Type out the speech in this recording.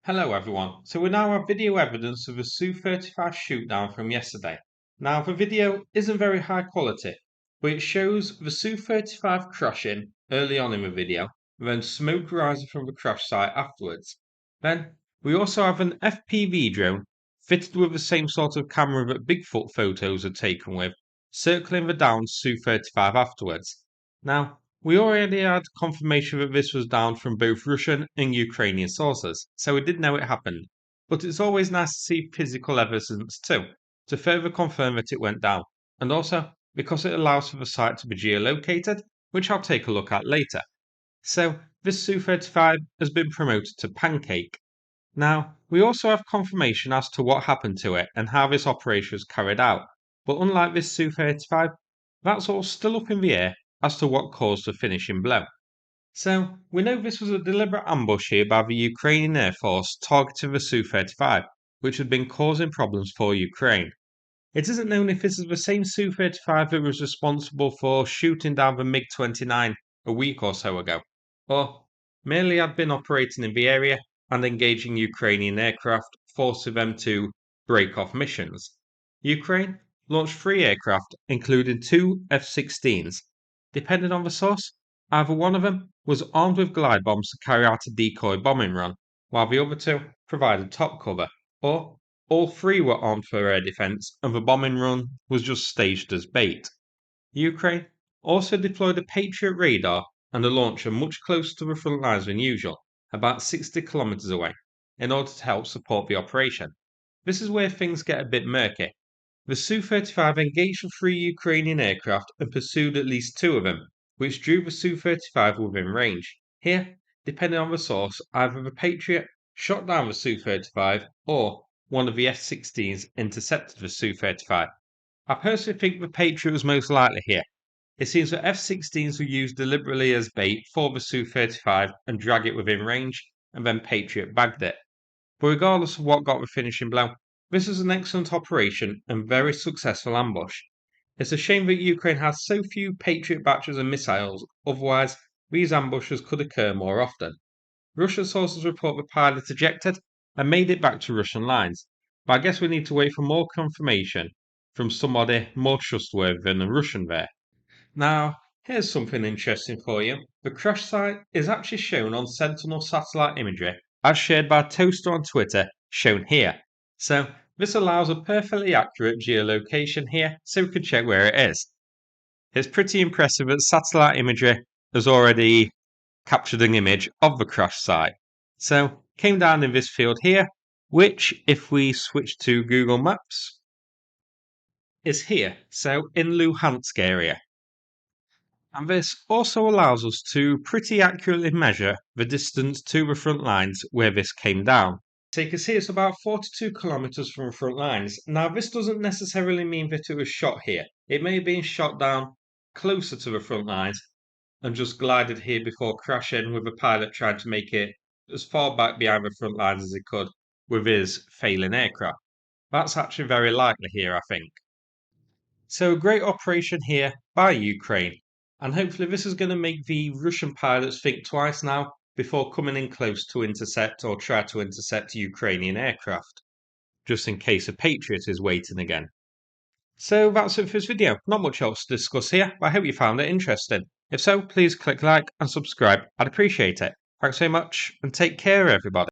Hello everyone, so we now have video evidence of a Su-35 shootdown from yesterday. Now the video isn't very high quality, but it shows the Su-35 crashing early on in the video, and then smoke rising from the crash site afterwards. Then we also have an FPV drone fitted with the same sort of camera that Bigfoot photos are taken with, circling the downed Su-35 afterwards. Now, we already had confirmation that this was down from both Russian and Ukrainian sources, so we did know it happened. But it's always nice to see physical evidence too, to further confirm that it went down, and also because it allows for the site to be geolocated, which I'll take a look at later. So, this Su-35 has been promoted to Pancake. Now, we also have confirmation as to what happened to it and how this operation was carried out, but unlike this Su-35, that's all still up in the air as to what caused the finishing blow. So, we know this was a deliberate ambush here by the Ukrainian Air Force targeting the Su-35, which had been causing problems for Ukraine. It isn't known if this is the same Su-35 that was responsible for shooting down the MiG-29 a week or so ago, or merely had been operating in the area and engaging Ukrainian aircraft, forcing them to break off missions. Ukraine launched 3 aircraft, including 2 F-16s. Depending on the source, either one of them was armed with glide bombs to carry out a decoy bombing run, while the other 2 provided top cover, or all 3 were armed for air defense and the bombing run was just staged as bait. Ukraine also deployed a Patriot radar and a launcher much closer to the front lines than usual, about 60 kilometers away, in order to help support the operation. This is where things get a bit murky. The Su-35 engaged the 3 Ukrainian aircraft and pursued at least 2 of them, which drew the Su-35 within range. Here, depending on the source, either the Patriot shot down the Su-35 or one of the F-16s intercepted the Su-35. I personally think the Patriot was most likely here. It seems that F-16s were used deliberately as bait for the Su-35 and drag it within range, and then Patriot bagged it. But regardless of what got the finishing blow, this was an excellent operation and very successful ambush. It's a shame that Ukraine has so few Patriot batches and missiles, otherwise these ambushes could occur more often. Russian sources report the pilot ejected and made it back to Russian lines, but I guess we need to wait for more confirmation from somebody more trustworthy than a Russian there. Now, here's something interesting for you. The crash site is actually shown on Sentinel satellite imagery, as shared by Toaster on Twitter, shown here. So, this allows a perfectly accurate geolocation here, so we can check where it is. It's pretty impressive that satellite imagery has already captured an image of the crash site. So, came down in this field here, which, if we switch to Google Maps, is here, so in Luhansk area. And this also allows us to pretty accurately measure the distance to the front lines where this came down. So you can see it's about 42 kilometers from the front lines. Now this doesn't necessarily mean that it was shot here. It may have been shot down closer to the front lines and just glided here before crashing, with the pilot trying to make it as far back behind the front lines as he could with his failing aircraft. That's actually very likely here, I think. So a great operation here by Ukraine, and hopefully this is going to make the Russian pilots think twice now before coming in close to intercept or try to intercept Ukrainian aircraft, just in case a Patriot is waiting again. So that's it for this video. Not much else to discuss here, but I hope you found it interesting. If so, please click like and subscribe. I'd appreciate it. Thanks so much, and take care everybody.